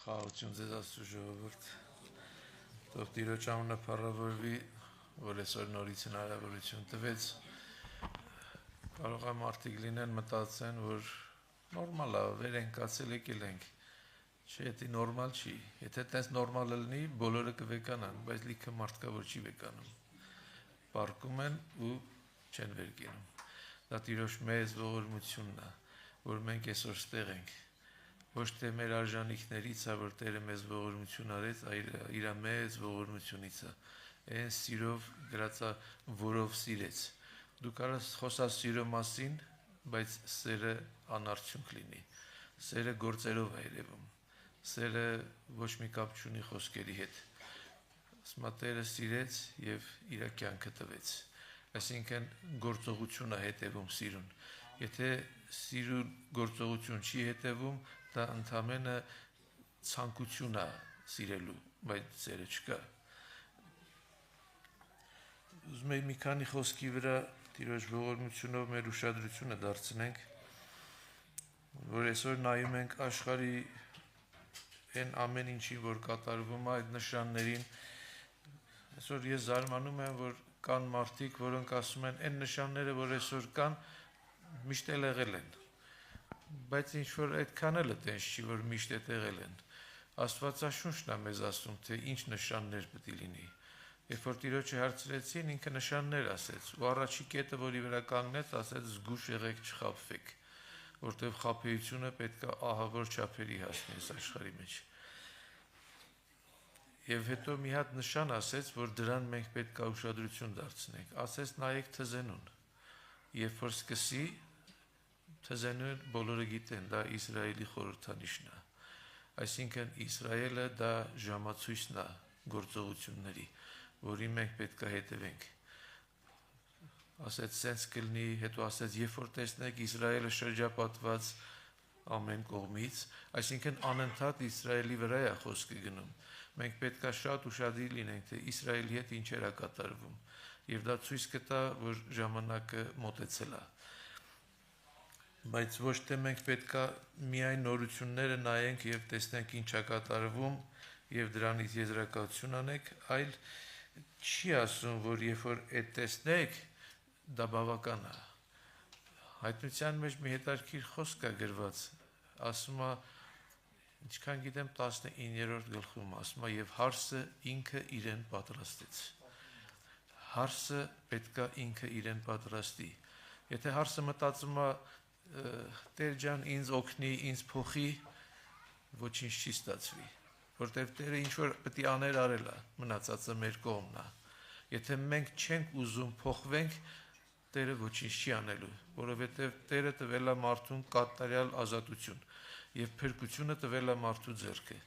Խաղաղություն ձեզ Աստծո ժողովուրդ, թող Տիրոջ անունը փառավորվի, որ այսօր նորից հնարավորություն տվեց, կարող է մարդիկ լինեն մտածեն, որ նորմալ է, վեր ենք կացել եկել ենք, չէ, դա նորմալ չի, եթե տես նորմալ լինի, բոլորը կվեկանան, բայց լիքը մարդ կա, որ չի վեկանում, պառկում են ու չեն վեր կենում, դա Տիրոջ մեծ ողորմությունն է, որ մենք այսօր ստեղ ենք, ոչ թե մեր արժանիքներից է, որ Տերը մեզ ողորմություն արեց, իր մեծ ողորմությունից է, այն սիրով գրածա, որով սիրեց, դու կարաս խոսաս սիրո մասին, բայց սերը անարդյունք լինի, սերը գործերով է երևում, սերը ոչ մի կապ չունի խոսքերի հետ, ասма Տերը սիրեց և իր կյանքը տվեց, այսինքն գործողություն է հետևում սիրուն, եթե սիրուն գործողություն չի հետևում, դա ընդամենը ցանկություն է սիրելու, բայց սերը չկա։ Ուզում եմ մի քանի խոսքի վրա Տիրոջ ողորմությունով մեր ուշադրությունը դարձնենք, որ այսօր նայում ենք աշխարհի այն ամեն ինչի, որ կատարվում է այդ նշաններին, այսօր ես զարմանում եմ, որ կան մարդիկ, որոնք ասում են, այն նշանները, որ այսօր կան, միշտ էլ եղել են, բայց ինչ-որ այդքան էլ տենց չի, որ միշտ է եղել են, Աստվածաշունչն է մեզ ասում, թե ինչ նշաններ պետք է լինի, երբ որ Տիրոջը հարցրեցին, ինքը նշաններ ասեց, ու առաջի կետը, որի վրա կանգնեց, ասեց զգուշ եղեք չխաբվեք, որտեղ խաբեությունը պետք է ահավոր չափերի հասնի այս աշխարհի մեջ, և հետո մի հատ նշան ասեց, որ դրան մենք պետք է ուշադրություն դարձնենք, ասեց նայեք թզենուն, երբ որ սկսի, թզենուն բոլորը գիտեն, դա Իսրայելի խորհրդանիշն է, այսինքն Իսրայելը դա ժամացույցն է գործողությունների, որին մենք պետք է հետևենք, ասեց սենց կլինի, հետո ասեց երբ որ տեսնեք Իսրայելը շրջապատված ամեն կողմից, այսինքն անընդհատ Իսրայելի վրա է խոսքը գնում, մենք պետք է շատ ուշադիր լինենք, թե Իսրայելի հետ ինչեր է կատարվում, և դա ցույց կտա, որ ժամանակը մոտեցել է, բայց ոչ թե մենք պետք է միայն նորությունները նայենք և տեսնենք ինչ է կատարվում և դրանից եզրակացություն անենք, այլ չի ասում, որ երբ որ այդ տեսնեք, դա բավական է, հայտնության մեջ մի հետաքրքիր խոսք է գրված, ասում է, ինչքան գիտեմ 19-րդ գլխում, ասում է և հարսը ինքը իրեն պատրաստեց, հարսը պետք է ինքը իրեն պատրաստի, եթե հարսը մտածում է Տեր ջան ինձ օգնի, ինձ փոխի, ոչինչ չի ստացվի, որտև Տերը ինչ-որ պետք է աներ արել է, մնացածը մեր կողմն է, եթե մենք չենք ուզում փոխվենք, Տերը ոչինչ չի անելու, որովհետև Տերը տվել է մարդուն կատարյալ ազատություն և փրկությունը տվել է մարդու ձեռքը,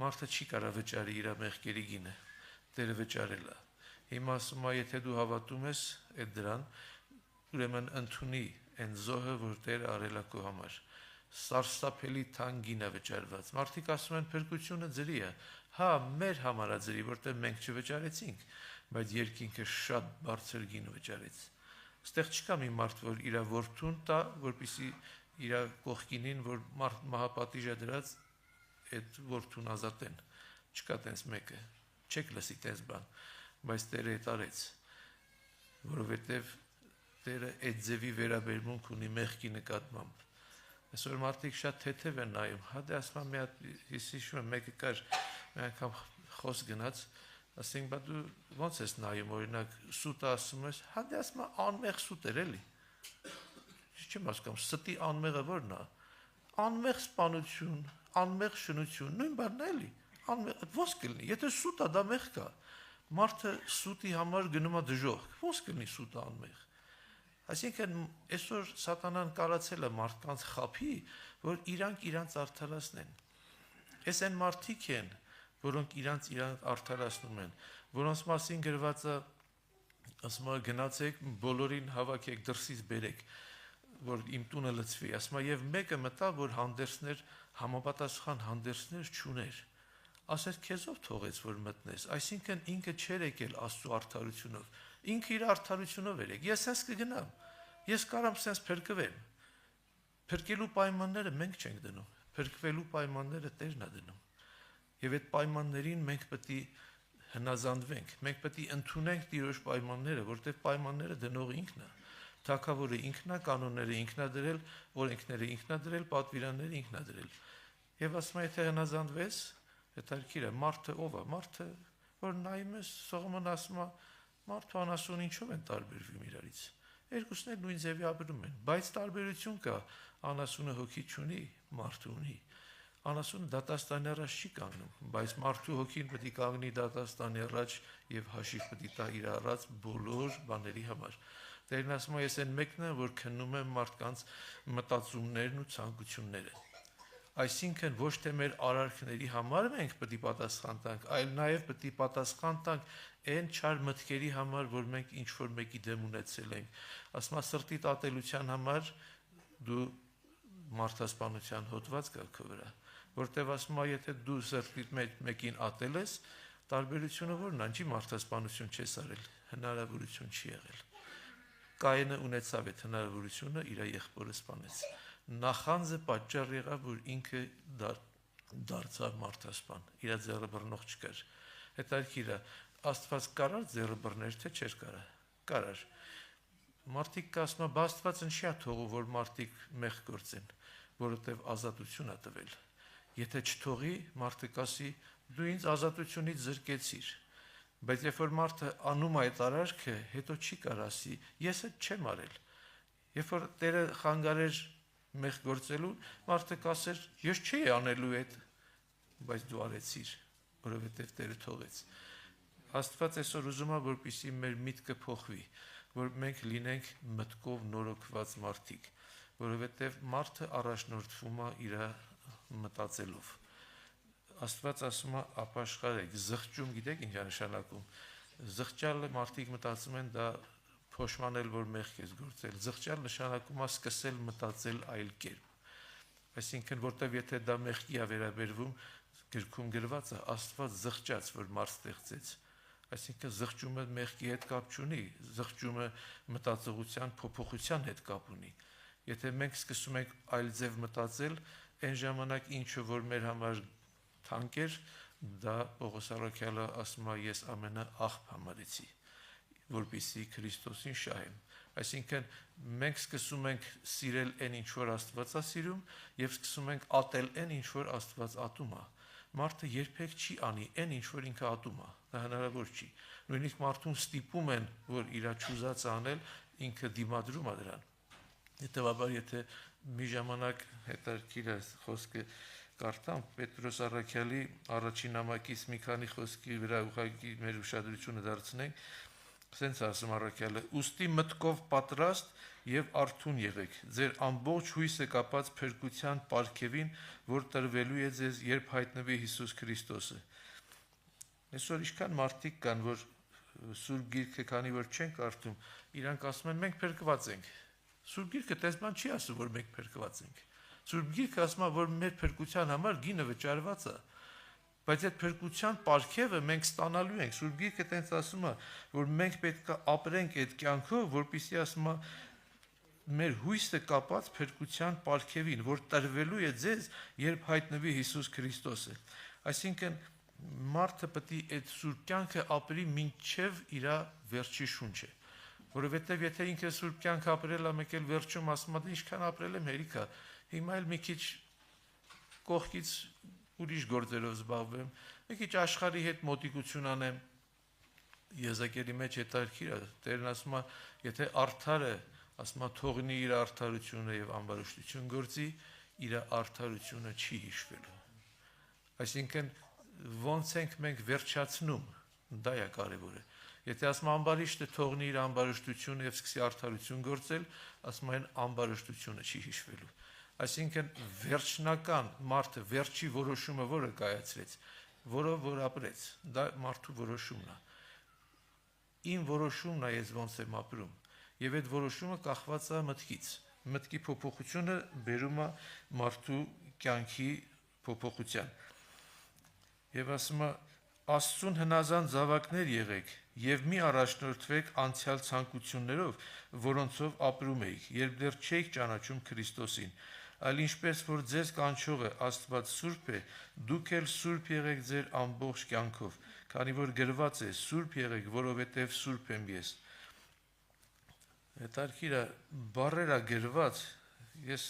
մարդը չի կարող վճարի իր մեղքերի գինը, Տերը վճարել է, հիմա ասում է, եթե դու հավատում ես այդ դրան, ուրեմն ընդունի այն զոհը, որ Տերը արել է քո համար, սարսափելի թանկ գին է վճարված, մարդիկ ասում են փրկությունը ձրի է, հա, մեր համար է ձրի, որտեղ մենք չվճարեցինք, բայց երկինքը շատ բարձր գին վճարեց, այստեղ չկա մի մարդ, որ իր որդուն տա, որպեսզի իր կողքինին, որ մահապատիժ է դրած, այդ որդուն ազատեն, չկա տենց մեկը, չեք լսի տենց բան, բայց Տերը այդ արեց, որովհետև Տերը այդ ձևի վերաբերմունք ունի մեղքի նկատմամբ, այսօր մարդիկ շատ թեթև են նայում, հա դե ասում մի հատ, ես հիշում եմ, մեկը կար, մի անգամ խոսք գնաց, ասենք, բա դու ոնց ես նայում, օրինակ, սուտը ասում ես, հա դե ասում անմեղ սուտ էր էլի, չեմ հասկանում, ստի անմեղը որն է, անմեղ սպանություն, անմեղ շնություն, նույն բանն է էլի, ոնց կլինի, եթե սուտ է, դա մեղք է, մարդը սուտի համար գնում է դժոխք, ոնց կլինի սուտը անմեղ, այսինքն այսօր սատանան կարացել է մարդկանց խաբի, որ իրանք արդարացնեն, այս այն մարդիկ են, որոնք իրանք արդարացնում են, որոնց մասին գրված է, ասում է գնացեք բոլորին հավաքեք դրսից բերեք, որ իմ տունը լցվի, ասում է և մեկը մտա, որ հանդերձներ, համապատասխան հանդերձներ չուներ, ասեց քեզով թողեց, որ մտնես, այսինքն ինքը չէր եկել Աստծո արդարությունով, ինքը իր արդարությունով էր եկել, ես սենց կգնամ, ես կարամ սենց փրկվեմ, փրկելու պայմանները մենք չենք դնում, փրկվելու պայմանները Տերն է դնում, Եվ այդ պայմաններին մենք պետք է հնազանդվենք, մենք պետք է ընդունենք Տիրոջ պայմանները, որտեղ պայմանները դնող ինքն է, թագավորը ինքն է, կանոնները ինքն է դրել, օրենքները ինքն է դրել, պատվիրանները ինքն է դրել։ Եվ ասում եմ, եթե հնազանդվես, հետաքրքիր է, մարդը ով է, մարդը որ նայում ես, Սողոմոն ասում է, մարդու անասուն ինչով են տարբերվում իրարից։ Երկուսն էլ նույն ձևի ապրում են, բայց տարբերություն կա, անասունը հոգի չունի, մարդը ունի։ Անասունը դատաստանի առաջ չի կանգնում, բայց մարդու հոգին պետք է կանգնի դատաստանի առաջ եւ հաշիվ պետք է տա իր առած բոլոր բաների համար։ Տերն ասում է, ես այն մեկն եմ, որ քննում եմ մարդկանց մտածումներն ու ցանկությունները։ Այսինքն ոչ թե մեր արարքների համար մենք պետք է պատասխան տանք, այլ նաեւ պետք է պատասխան տանք այն չար մտքերի համար, որ մենք ինչ որ մեկի դեմ ունեցել ենք։ Ասում է, սրտի տատելության համար դու մարդասպանության հոդված կա քո վրա, որտեվ ասում է, եթե դու սրտիդ մեջ մեկին ատել ես, տարբերությունը որն է, ինչի մարդասպանություն չես արել, հնարավորություն չի եղել։ Կայենը ունեցավ այդ հնարավորությունը, իր եղբորը սպանեց։ Նախանձը պատճառ եղավ, որ ինքը դարձավ մարդասպան, իր ձեռը բռնող չկար։ Հետաքրքիր է, Աստված կարար ձեռը բռներ, թե չէր կարար։ Մարդիկ կասում են, բա Աստված ինչի՞ է թողում, որ մարդիկ մեղք գործեն, որովհետև ազատություն է տվել։ Եթե չթողի, մարդը կասի, դու ինձ ազատությունից զրկեցիր։ Բայց երբ որ մարդը անում այդ արարքը, հետո չի կարող ասի, ես այդ չեմ արել։ Երբ որ Տերը խանգարեր մեղք գործելու, մարդը կասեր, ես չի անելու այդ, բայց դու արեցիր, որովհետև Տերը թողեց։ Աստված այսօր ուզում է, որպեսզի մեր միտքը փոխվի, որ մենք լինենք մտքով նորոգված մարդիկ, որովհետև մարդը առաջնորդվում է իր մտածելով։ Աստված ասում է ապաշխարեք, զղջում, գիտեք ինչ է նշանակում։ Զղջալը մարդիկ մտածում են դա փոշմանել, որ մեղք ես գործել։ Զղջալ նշանակում է սկսել մտածել այլ կերպ։ Այսինքն, որտեվ եթե դա մեղքի է վերաբերվում, գրքում գրված է Աստված զղջաց, որ մարդ ստեղծեց։ Այսինքն զղջումը մեղքի հետ կապ չունի, զղջումը մտածողության փոփոխության հետ կապ ունի։ Եթե մենք սկսում ենք այլ ձև մտածել, այն ժամանակ ինչը որ մեր համար թանկ էր, դա Պողոս առաքյալը ասում է, ես ամենաաղբ համարեցի, որպեսզի Քրիստոսին շահեմ։ Այսինքն մենք սկսում ենք սիրել այն ինչ որ Աստված է սիրում եւ սկսում ենք ատել այն ինչ որ Աստված ատում է։ Մարդը երբեք չի անի այն ինչ որ ինքը ատում է, դա հնարավոր չի։ Նույնիսկ մարդուն ստիպում են, որ իր ճուզած անել, ինքը դիմադրում է դրան։ Հետևաբար, եթե մի ժամանակ հետաքրքիր է խոսքը կարդամ Պետրոս առաքյալի առաջին նամակից մի քանի խոսքի վրա ուղղակի մեր ուշադրությունը դարձնենք, ասենց ասում առաքյալը, ուստի մտքով պատրաստ եւ արթուն եղեք, ձեր ամբողջ հույսը կապած փրկության պարգևին, որ տրվելու է ձեզ, երբ հայտնվի Հիսուս Քրիստոսը։ Այսօր ինչքան մարդիկ կան, որ Սուրբ Գիրքը, քանի որ չեն կարդում, իրանք ասում են մենք փրկված ենք։ Սուրբ Գիրքը տեսման չի ասում, որ մենք փրկված ենք։ Սուրբ Գիրքը ասում է, որ մեր փրկության համար գինը վճարված է, բայց այդ փրկության պարգևը մենք ստանալու ենք։ Սուրբ Գիրքը տենց ասում է, որ մենք պետք է ապրենք այդ կյանքով, որպեսզի ասում է մեր հույսը կապած փրկության պարգևին, որ տրվելու է ձեզ, երբ հայտնվի Հիսուս Քրիստոսը։ Այսինքն մարդը պետք է այդ սուրբ կյանքը ապրի մինչև իր վերջի շունչը, որովհետև եթե ինքը սուրբ կյանք ապրել է, մեկ էլ վերջում ասում է, ինչքան ապրել եմ հերիք է, հիմա էլ մի քիչ կողքից ուրիշ գործերով զբաղվեմ, մի քիչ աշխարհի հետ մոտիկություն անեմ։ Եզեկիելի մեջ հետաքրքիր է, Տերն ասում է, եթե արդարը, ասում է, թողնի իր արդարությունը եւ ամբարշտություն գործի, իր արդարությունը չի հիշվելու։ Այսինքն ոնց ենք մենք վերջացնում, դա է կարևորը։ Եթե ասում ամբարիշտը թողնի իր ամբարշտությունը եւ սկսի արդարություն գործել, ասում են ամբարշտությունը չի հիշվելու։ Այսինքն վերջնական մարդը վերջի որոշումը որը կայացրեց, որով որ ապրեց, դա մարդու որոշումն է։ Իմ որոշումն է, ես ոնց եմ ապրում, եւ այդ որոշումը կախված է մտքից։ Մտքի փոփոխությունը բերում է մարդու կյանքի փոփոխության։ Եվ ասում է Աստծուն հնազանդ զավակներ եղեք եւ մի առաջնորդվեք անցյալ ցանկություններով, որոնցով ապրում էիք, երբ դեռ չէիք ճանաչում Քրիստոսին։ այլ ինչպես որ ձեզ կանչողը Աստված սուրբ է, դուք էլ սուրբ եղեք ձեր ամբողջ կյանքով, քանի որ գրված է. սուրբ եղեք, որովհետև սուրբ եմ ես։ Հետարքիրա բառերա գրված, ես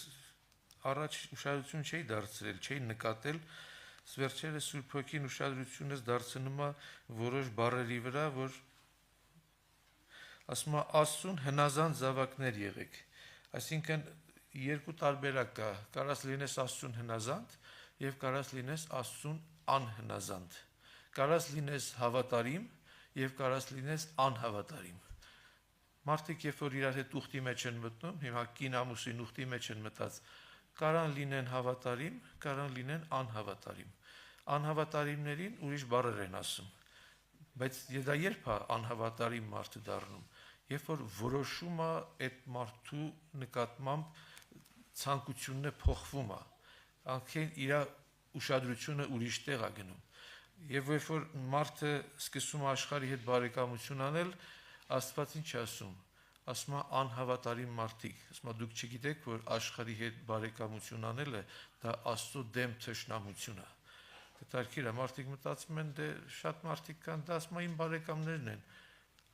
առաջ ուշադրություն չէի դարձրել, չէի նկատել, վերջերս Սուրբ Հոգին ուշադրությունս դարձնում է որոշ բառերի վրա, որ ասում է Աստծուն հնազանդ զավակներ եղեք։ Այսինքն երկու տարբերակ կա, կարաս լինես Աստծուն հնազանդ եւ կարաս լինես Աստծուն անհնազանդ։ Կարաս լինես հավատարիմ եւ կարաս լինես անհավատարիմ։ Մարդիկ երբ որ իրար հետ ուխտի մեջ են մտնում, հիմա կին ամուսին ուխտի մեջ են մտած, կարան լինեն հավատարիմ, կարան լինեն անհավատարիմ։ Անհավատարիմներին ուրիշ բառեր են ասում։ Բայց դա երբ է անհավատարիմ մարդը դառնում, երբ որ որոշում է այդ մարդու նկատմամբ ցանկությունն է փոխվում է, անկեն իր ուշադրությունը ուրիշ տեղ է գնում։ Եվ երբ որ մարդը սկսում է աշխարհի հետ բարեկամություն անել, Աստված ինչ ասում։ Ասում է անհավատարիմ մարդիկ, ասում է դուք չգիտեք, որ աշխարհի հետ բարեկամություն անելը դա Աստծո դեմ թշնամություն է։ Հետարքիր է, մարդիկ մտածում են, դե շատ մարդիկ կան, դա ասում է իմ բարեկամներն են։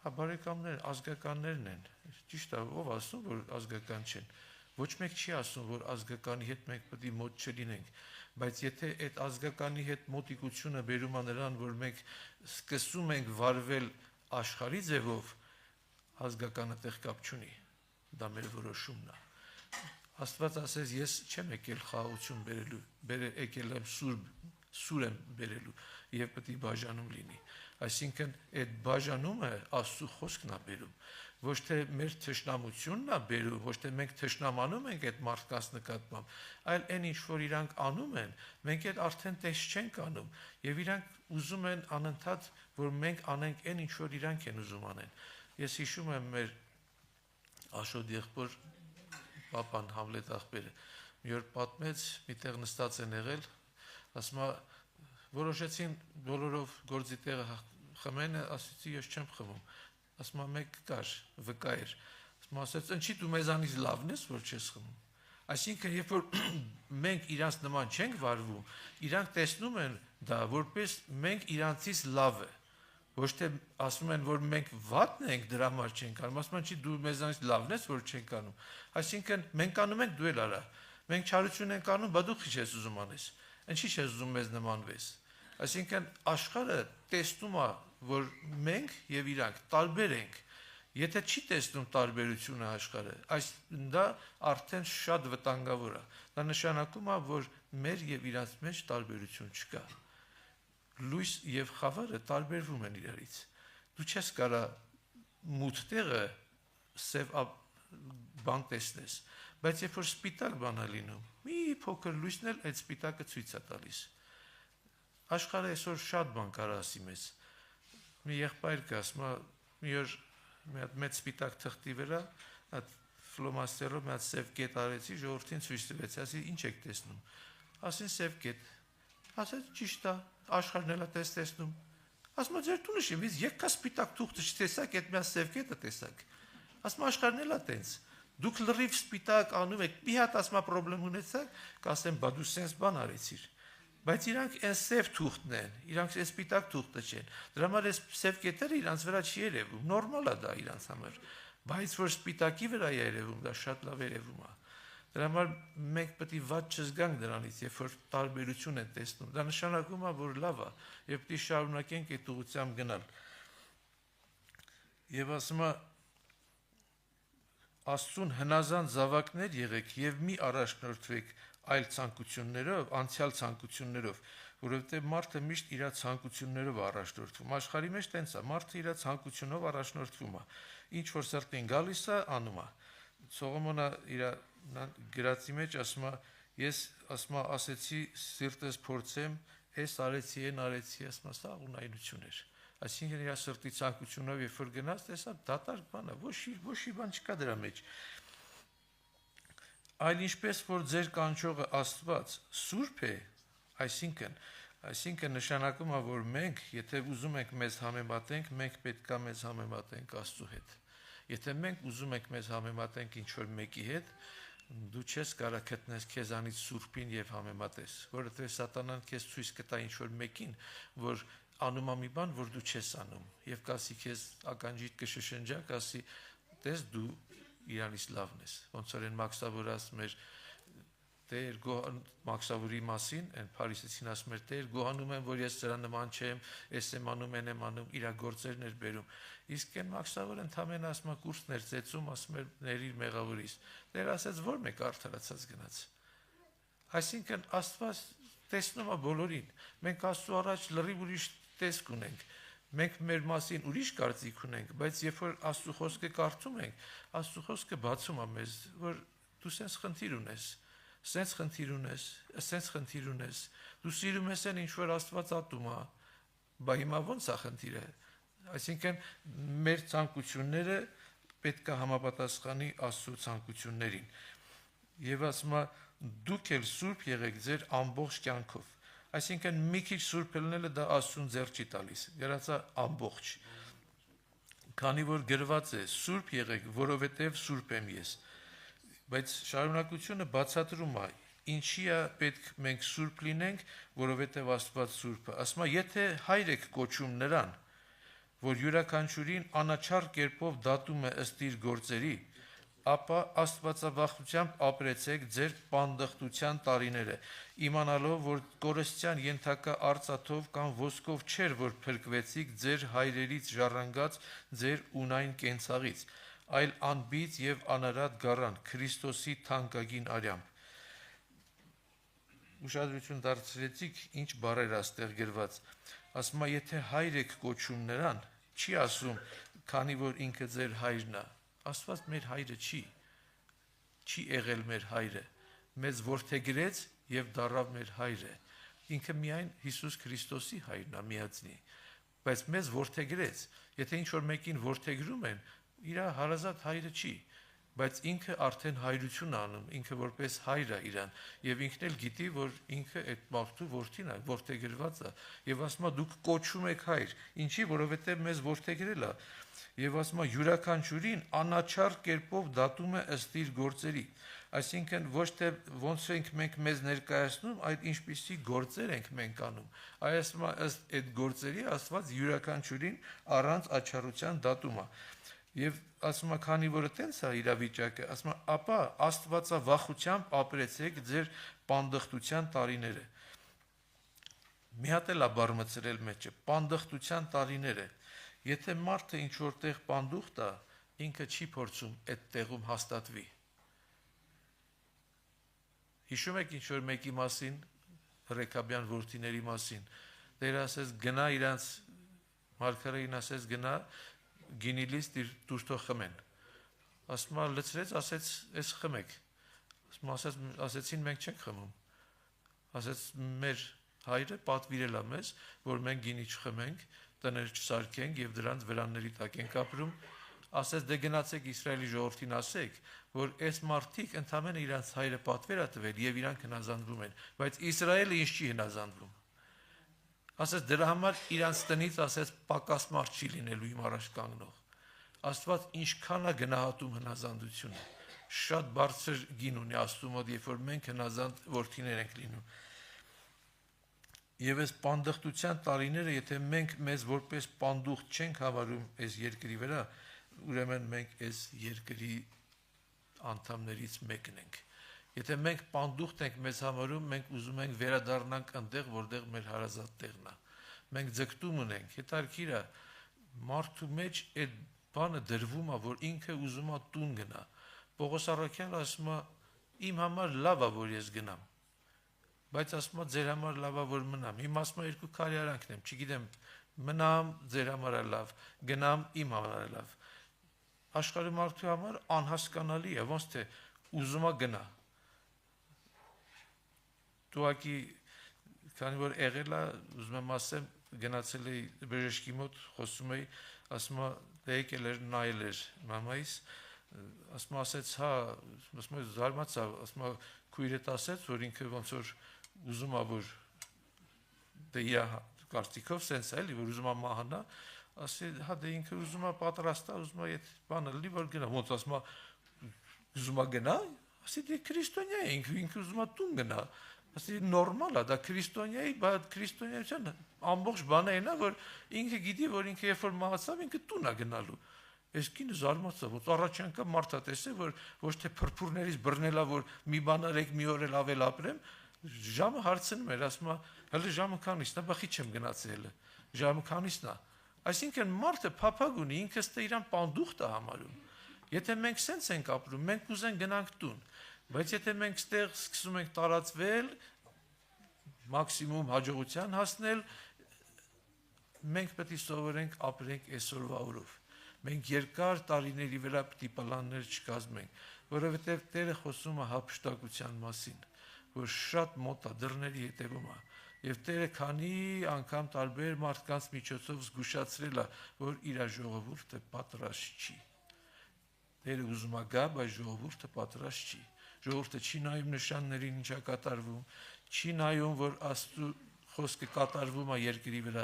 Հա բարեկամներ, ազգականներն են։ Ճիշտ է, ով ասում, որ ազգական չեն։ Ոչ մեկ չի ասում, որ ազգականի հետ մենք պետք է մոտ չլինենք, բայց եթե այդ ազգականի հետ մոտիկությունը բերում է նրան, որ մենք սկսում ենք վարվել աշխարհի ձևով, ազգականը տեղ կապ չունի, դա մեր որոշումն է։ Աստված ասես, ես չեմ եկել խաղաղություն բերելու, եկել եմ սուր եմ բերելու եւ պետք է բաժանում լինի։ Այսինքն այդ բաժանումը Աստծո խոսքն է բերում, ոչ թե մեր թշնամությունն է բերում, ոչ թե մենք թշնամանում ենք այդ մարդկանց նկատմամբ, այլ այն ինչ որ իրանք անում են, մենք այդ արդեն տեստ չենք անում եւ իրանք ուզում են անընդհատ, որ մենք անենք այն ինչ որ իրանք են ուզում անեն։ Ես հիշում եմ մեր Աշոտ եղբոր պապան Համլետ աղբերը մի օր պատմեց, միտեղ նստած են եղել, ասում է որոշեցին բոլորով գործի տեղը խմեն, ասեցի ես չեմ խմում, ասում է մեկ կար, վկա էր, ասում է ասեց ընչի դու մեզանից լավն ես, որ չես խմում։ Այսինքն երբ որ մենք իրանց նման չենք վարվում, իրանք տեսնում են դա որպես մենք իրանցից լավը, ոչ թե ասում են որ մենք վատն ենք դրա համար չենք անում, ասում են չի դու մեզանից լավն ես, որ չենք անում։ Այսինքն մենք անում ենք դու էլ արա, մենք չարություն ենք անում, բա դու քիչ ես ուզում անես, ինչի՞ չես ուզում մեզ նմանվես։ Այսինքն աշխարհը տեսնում է, որ մենք եւ իրանք տարբեր ենք։ Եթե չի տեսնում տարբերությունը աշխարհը, այս դա արդեն շատ վտանգավոր է։ Դա նշանակում է, որ մեր եւ իրանց մեջ տարբերություն չկա։ Լույս եւ խավարը տարբերվում են իրարից։ Դու չես կարա մութ տեղը սև բան տեսնես, բայց երբ որ սպիտակ բան է լինում, մի փոքր լույսն էլ այդ սպիտակը ցույց է տալիս։ Աշխարհը այսօր շատ բան կարա ասի մեզ։ Մի եղբայր կա, ասում է մի օր մի հատ մեծ սպիտակ թղթի վրա, հատ ֆլոմաստերով մի հատ սև կետ արեցի, ժողովրդին ցույց տվեցի, ասի ինչ եք տեսնում։ Ասին սև կետ։ Ասեց ճիշտ է, աշխարհն էլ է տեսնում։ Ասում է ձեր տունը շիմից եկա սպիտակ թուղթը չտեսակ, այդ մի հատ սև կետը տեսակ։ Ասում աշխարհն էլ է տենց։ Դուք լրիվ սպիտակ անում եք, մի հատ ասում պրոբլեմ ունեցաք, կասեմ բա դու սենց բան արեցիր։ Բայց իրանք այս սև թուղթն են, իրանք այս սպիտակ թուղթը չեն։ Դրա համար այս սև կետերը իրանց վրա չի երևում, նորմալ է դա իրանց համար։ Բայց որ սպիտակի վրա է երևում, դա շատ լավ երևում է։ Դրա համար մենք պետք է ված չզգանք դրանից, երբ որ տարբերություն են տեսնում։ Դա նշանակում է, որ լավ է, եւ պետք է շարունակենք այդ ուղղությամբ գնալ։ Եվ ասում է Աստծուն հնազանդ զավակներ եղեք եւ մի առաջնորդվեք այլ ցանկություններով, անցյալ ցանկություններով, որովհետեւ մարդը միշտ իր ցանկություններով առաջնորդվում։ Աշխարհի մեջ տենց է, մարդը իր ցանկությունով առաջնորդվում է։ Ինչ որ սրտին գալիս է, անում է։ Սողոմոնը իր գրածի մեջ ասում է, ես ասում է ասեցի սիրտս փորձեմ, այս արեցի, այն արեցի, ասում է սա ունայնություն էր։ Այսինքն իր սրտի ցանկությունով երբ որ գնաց, տեսա դատարկ բան է, ոչ բան չկա դրա մեջ։ Այլ ինչպես որ ձեր կանչողը Աստված սուրբ է, այսինքն նշանակում է, որ մենք, եթե ուզում ենք մեզ համեմատենք, մենք պետք է մեզ համեմատենք Աստծո հետ։ Եթե մենք ուզում ենք մեզ համեմատենք ինչ որ մեկի հետ, դու չես կարող գտնես քեզանից սուրբին եւ համեմատես, որովհետեւ սատանան քեզ ցույց կտա ինչ որ մեկին, որ անում է մի բան, որ դու չես անում, եւ կասի քեզ ականջիդ կշշնջա, կասի տես դու իրանից լավն ես, ոնց որ են մաքսավորած մեր Տեր մաքսավորի մասին, այն Փարիսեցին ասում էր, Տեր գոհանում եմ, որ ես սրա նման չեմ, ես եմ անում, են եմ անում, իր գործերն էր բերում։ Իսկ այն մաքսավորը ընդամենը ասում է կուրսներ ծեծում, ասում էր ներիր մեղավորից։ Տեր ասաց, որ մեկ արդարացած գնաց։ Այսինքն Աստված տեսնում է բոլորին։ Մենք Աստծո առաջ լրիվ ուրիշ տեսք ունենք։ Մենք մեր մասին ուրիշ կարծիք ունենք, բայց երբ որ Աստծո խոսքը կարդում ենք, Աստծո խոսքը բացում է մեզ, որ դու սենց խնդիր ունես։ Սենց խնդիր ունես, դու սիրում ես այն ինչ որ Աստված ատում է, բա հիմա ո՞նց է խնդիրը, այսինքն մեր ցանկությունները պետք է համապատասխանի Աստծո ցանկություններին, եւ ասում է դուք էլ սուրբ եղեք ձեր ամբողջ կյանքով, այսինքն մի քիչ սուրբ լինելը դա Աստծուն ձեռ չի տալիս, գրածա ամբողջ, քանի որ գրված է սուրբ եղեք, որովհետեւ սուրբ եմ ես. Բայց շարունակությունը բացատրում է, ինչի է պետք մենք սուրբ լինենք, որովհետև Աստված սուրբ է։ Ասում է, եթե հայր եք կոչում նրան, որ յուրաքանչյուրին անաչառ կերպով դատում է ըստ իր գործերի, ապա աստվածավախությամբ ապրեցեք ձեր պանդխտության տարիները, իմանալով, որ կորստյան ենթակա արծաթով կամ ոսկով չէր, որ փրկվեցիք ձեր հայրերից ժառանգած ձեր ունայն կենցաղից, այլ անբիծ եւ անարատ գառան Քրիստոսի թանկագին արյամբ։ Ուշադրություն դարձրեցիք, ինչ բառեր աստեղ գրված։ Ասում է, եթե հայր եք կոչում նրան, չի ասում, քանի որ ինքը ձեր հայրն է։ Աստված մեր հայրը չի եղել մեր հայրը, մեզ որդեգրեց եւ դառավ մեր հայրը։ Ինքը միայն Հիսուս Քրիստոսի հայրն է միածնի, բայց մեզ որդեգրեց։ Եթե ինչ որ մեկին որդեգրում են, իր հարազատ հայրը չի, բայց ինքը արդեն հայրություն անում, ինքը որպես հայր է իրան, եւ ինքն էլ գիտի, որ ինքը այդ մարդու որդին է, որդեգրված է, եւ ասում է դուք կոչում եք հայր, ինչի, որովհետեւ մեզ որդեգրել է, եւ ասում է յուրաքանչյուրին անաչառ կերպով դատում է ըստ իր գործերի, այսինքն ոչ թե ոնց ենք մենք մեզ ներկայացնում, այլ ինչպիսի գործեր ենք մենք անում, այ ասում է ըստ այդ գործերի Աստված յուրաքանչյուրին առանց աչառության դատում է։ Եվ ասում է, քանի որ տենց է իրավիճակը, ասում է, ապա աստվածավախությամբ ապրեցեք ձեր պանդխտության տարիները։ Մի հատ էլ է բառ մտցրել մեջը, պանդխտության տարիները։ Եթե մարդը ինչ որտեղ պանդուխտ է, ինքը չի փորձում այդ տեղում հաստատվի։ Հիշում եք ինչ որ մեկի մասին, Ռեքաբյան որդիների մասին, Տեր ասես գնա իրանց մարգարեին ասես գնա գինիլից դուրս թող խմեն։ Ասում է լցրեց, ասեց էս խմեք։ Ասեցին մենք չենք խմում։ Ասեց մեր հայրը պատվիրել է մեզ, որ մենք գինի չխմենք, տներ չսարքենք եւ դրանց վրանների տակ ենք ապրում։ Ասեց դե գնացեք Իսրայելի ժողովրդին ասեք, որ այս մարդիկ ընդամենը իրանց հայրը պատվեր է տվել եւ իրանք հնազանդվում են, բայց Իսրայելը ինչ չի հնազանդվում։ Ասեց դրա համար իրանց տնից ասեց պակաս մարդ չի լինելու իմ առաջ կանգնող։ Աստված ինչքան է գնահատում հնազանդությունը։ Շատ բարձր գին ունի Աստծո մոտ, երբ որ մենք հնազանդ որդիներ ենք լինում։ Եվ այս պանդխտության տարիները, եթե մենք մեզ որպես պանդուխտ չենք հավարում այս երկրի վրա, ուրեմն մենք այս երկրի անդամներից մեկն ենք։ Եթե մենք պանդուխտ ենք մեզ համարում, մենք ուզում ենք վերադառնանք այնտեղ, որտեղ մեր հարազատ տեղն է։ Մենք ձգտում ունենք, հետարքիր է, մարդու մեջ այդ բանը դրվում է, որ ինքը ուզում է տուն գնա։ Պողոս առաքյալը ասում է, իմ համար լավ է, որ ես գնամ, բայց ասում է ձեր համար լավ է, որ մնամ։ Իմ ասում է երկու քարի արանքն եմ, չգիտեմ, մնամ ձեր համար է լավ, գնամ իմ համար է լավ։ Աշխարհի մարդու համար անհասկանալի է, ոնց թե ուզում է գնա։ Դուակի քանի որ եղել է, ուզում եմ ասեմ, գնացել էի բժշկի մոտ, խոսում էի, ասում է դե եկել էր նայել էր մամայիս, ասում ասեց, հա, ասում է զարմացա, ասում է քույրդ ասեց, որ ինքը ոնց որ ուզում է որ դե իր կարծիքով սենց է, էլի որ ուզում է մահանա, ասի, հա դե ինքը ուզում է պատրաստ է, ուզում է այդ բանը լի որ գնա, ոնց ասում է ուզում է գնա, ասի դե քրիստոնյա է, ինքը ուզում է տուն գնա, ասի նորմալ է, դա քրիստոնյայի, բայց քրիստոնյության ամբողջ բանը այն է, որ ինքը գիտի, որ ինքը երբ որ մահացավ, ինքը տուն է գնալու։ Այս կինը զարմացավ, որ առաջ անգամ մարդա տեսել, որ ոչ թե փրփուրներից բռնելա, որ մի բան արեք, մի օր էլ ավել ապրեմ, ժամը հարցնում էր, ասում է, հələ ժամը քանիսն է, բախի չեմ գնացել, ժամը քանիսն է։ Այսինքն մարդը փափագ ունի, ինքը ստե իրան պանդուխտ է համարում։ Եթե մենք սենց ենք ապրում, մենք կուզենք գնանք տուն, բայց եթե մենք ստեղ սկսում ենք տարածվել, մաքսիմում հաջողության հասնել, մենք պետք է սովորենք ապրենք այսօրվա օրով։ Մենք երկար տարիների վրա պետք է պլաններ չկազմենք, որովհետև Տերը խոսում է հափշտակության մասին, որ շատ մոտ է դռների հետևում է, եւ Տերը քանի անգամ տարբեր մարդկանց միջոցով զգուշացրել է, որ իր ժողովուրդը պատրաստ չի։ Տերը ուզում է գա, բայց ժողովուրդը պատրաստ չի։ Ժողովուրդը չի նայում նշաններին, ինչա կատարվում, չի նայում, որ Աստծո խոսքը կատարվում է երկրի վրա,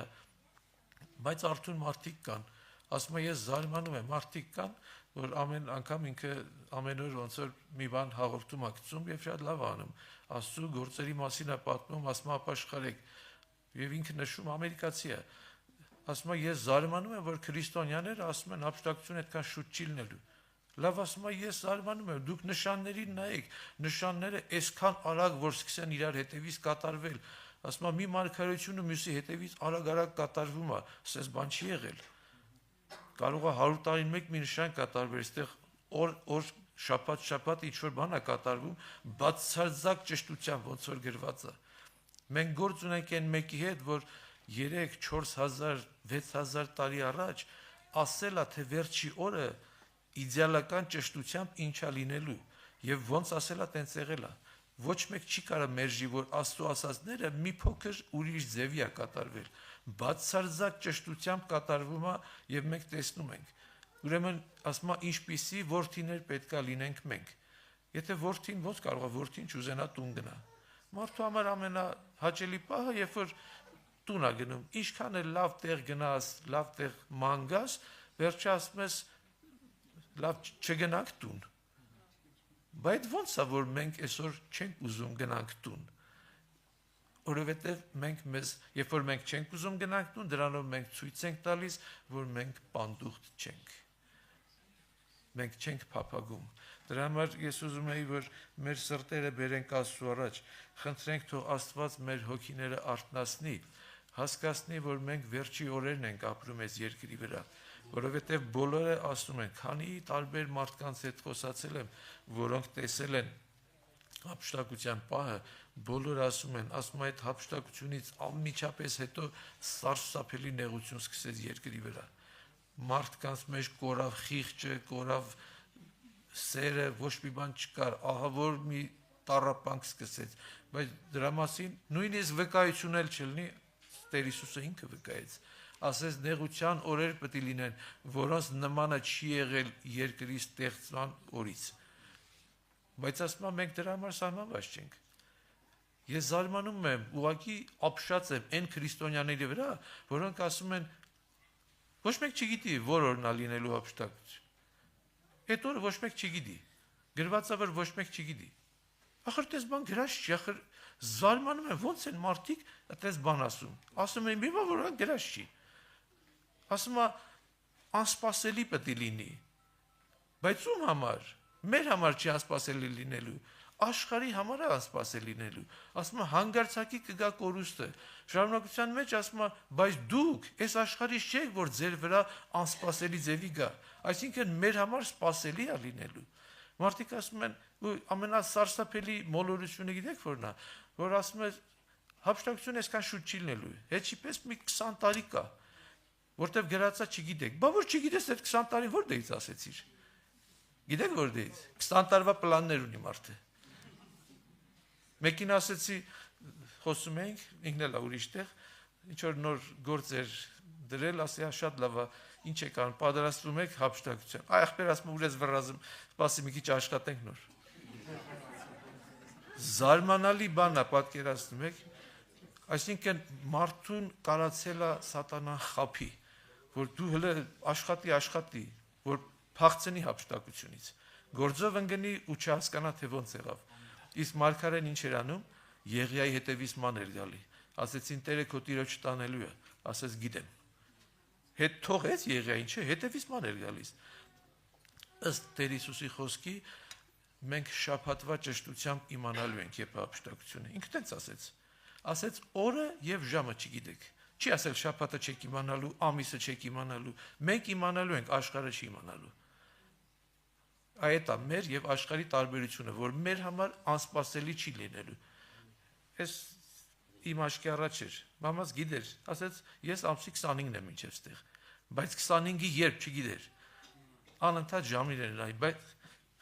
բայց արդյոք մարդիկ կան, ասում եմ ես զարմանում եմ, մարդիկ կան, որ ամեն անգամ ինքը ամեն օր ոնց որ մի բան հաղորդում է գցում եւ շատ լավ անում, Աստծո գործերի մասին է պատմում, ասում է ապաշխարեք, եւ ինքը նշում ամերիկացի է, ասում է ես զարմանում եմ, որ քրիստոնյաները ասում են հափշտակությունը այդքան շուտ չի լինելու։ Լավ, ասում է ես զարմանում եմ, դուք նշաններին նայեք, նշանները այսքան արագ որ սկսեն իրար հետևից կատարվել, ասում է մի մարգարեությունը մյուսի հետևից արագ կատարվում է, ասես բան չի եղել։ Կարող է 100 տարին մեկ մի նշան կատարվեր, այստեղ օր շաբաթ ինչ որ բան է կատարվում, բացարձակ ճշտությամբ ոնց որ գրված է։ Մենք գործ ունենք այն մեկի հետ, որ 3-4000, 6000 տարի առաջ ասել է, թե վերջի օրը իդեալական ճշտությամբ ինչա լինելու եւ ոնց ասելա տենց եղել է ոչ մեկ չի կարող մերժի որ Աստծո ասածները մի փոքր ուրիշ ձևի է կատարվել բացարձակ ճշտությամբ կատարվում է եւ մենք տեսնում ենք ուրեմն ասում է ինչպիսի որդիներ պետքա լինենք մենք եթե որդին ոնց կարող է որդին չուզենա տուն գնա մարդու համար ամենահաճելի պահը երբ որ տուն է գնում ինչքան էլ լավ տեղ գնաս լավ տեղ մանգաս վերջը ասում ես լավ չգնանք տուն բայց ոնց է որ մենք այսօր չենք ուզում գնանք տուն որովհետև մենք մեզ երբ որ մենք չենք ուզում գնանք տուն դրանով մենք ցույց ենք տալիս որ մենք պանդուխտ չենք մենք չենք փափագում դրա համար ես ուզում եի որ մեր սրտերը բերենք Աստծո առաջ խնդրենք թող Աստված մեր հոգիները արթնացնի հասկացնի որ մենք վերջի օրերն ենք ապրում այս երկրի վրա որովհետև բոլորը ասում են քանի տարբեր մարդկանց հետ խոսացել եմ որոնք տեսել են հափշտակության պահը բոլորը ասում են այդ հափշտակությունից անմիջապես հետո սարսափելի նեղություն սկսեց երկրի վրա մարդկանց մեջ կորավ խիղճը կորավ սերը ոչ մի բան չկար ահա որ մի տառապանք սկսեց բայց դրա մասին նույնիսկ վկայություն էլ չլինի Տեր Հիսուսը ինքը վկայեց ասես նեղության օրեր պետք է լինեն որոնց նմանը չի եղել երկրի ստեղծման օրից բայց ասում եմ մենք դրա համար սահմանված չենք ես զարմանում եմ ուղղակի ապշած եմ այն քրիստոնյաների վրա որոնք ասում են ոչ մեկ չգիտի որ օրն է լինելու հափշտակություն այդ օրը ոչ մեկ չգիտի գրված է որ ոչ մեկ չգիտի ախր դες բան գրած չի ախր զարմանում եմ ոնց են մարդիկ այդպես բան ասում են մի բան որ գրած չի ասում է անսպասելի պետք է լինի բայց ում համար մեր համար չի անսպասելի լինելու աշխարհի համար է անսպասելի լինելու ասում է հանգարցակի կգա կորուստը շարունակության մեջ ասում է բայց դուք այս աշխարհից չեք որ ձեր վրա անսպասելի ձևի գա այսինքն մեր համար սպասելի է լինելու մարդիկ ասում են ամենասարսափելի մոլորությունը գիտեք որն է որ ասում է հափշտակությունը այսքան շուտ չի լինելու հետիպես մի 20 տարի կա որտեվ գրածա չգիտեք բա որ չգիտես այդ 20 տարին որտեղից ասեցիր գիտեք որտեղից 20 տարվա պլաններ ունի մարդը մեկին ասեցի խոսում ենք ինքն էլ ուրիշ տեղ ինչ որ նոր գործեր դրել ասի շատ լավ է ինչ եք անում պատրաստվում եք հափշտակության այ ախպեր ասում ուր ես վռազում սպասի մի քիչ աշխատենք նոր զարմանալի բան է պատկերացնում եք այսինքն մարդուն կարացել է սատանան խափի որ դու հələ աշխատի որ փախցնի հափշտակությունից Գործով ընկնի ու չհասկանա թե ոնց եղավ։ Իսկ մարգարեն ինչ էր անում, Եղիայի հետևից ման էր գալի։ Ասեցին Տերը քո տիրոջ տանելու է, ասես գիտեմ։ Հետ թողեց Եղիային, չէ, հետևից ման էր գալիս։ Ըստ Տեր Հիսուսի խոսքի մենք շաբաթվա ճշտությամբ իմանալու ենք երբ հափշտակությունը։ Ինքը տենց ասեց օրը եւ ժամը չգիտեք։ Չի ասել շաբաթը չեք իմանալու, ամիսը չեք իմանալու։ Մենք իմանալու ենք, աշխարհը չի իմանալու։ Այդ է մեր եւ աշխարհի տարբերությունը, որ մեր համար անսպասելի չի լինելու։ Այս իմ աչքի առաջ էր։ Մամաս գիտեր, ասեց ես ամսի 25-ն եմ մինչև ստեղ, բայց 25-ի երբ չգիտեր։ Անընդհատ ժամին էր նայ, բայց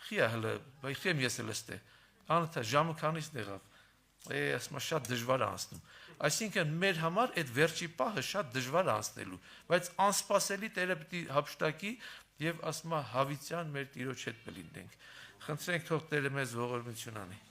խիա հələ, բայց խեմ ես էլ ստե։ Անընդհատ ժամը քանիսն եղավ։ Ասма շատ դժվար է անցնում։ Այսինքն մեր համար այդ վերջի պահը շատ դժվար է անցնելու, բայց անսպասելի Տերը պիտի հափշտակի եւ ասма հավիտյան մեր Տիրոջ հետ կլինենք։ Խնդրենք թող Տերը մեզ ողորմություն անի։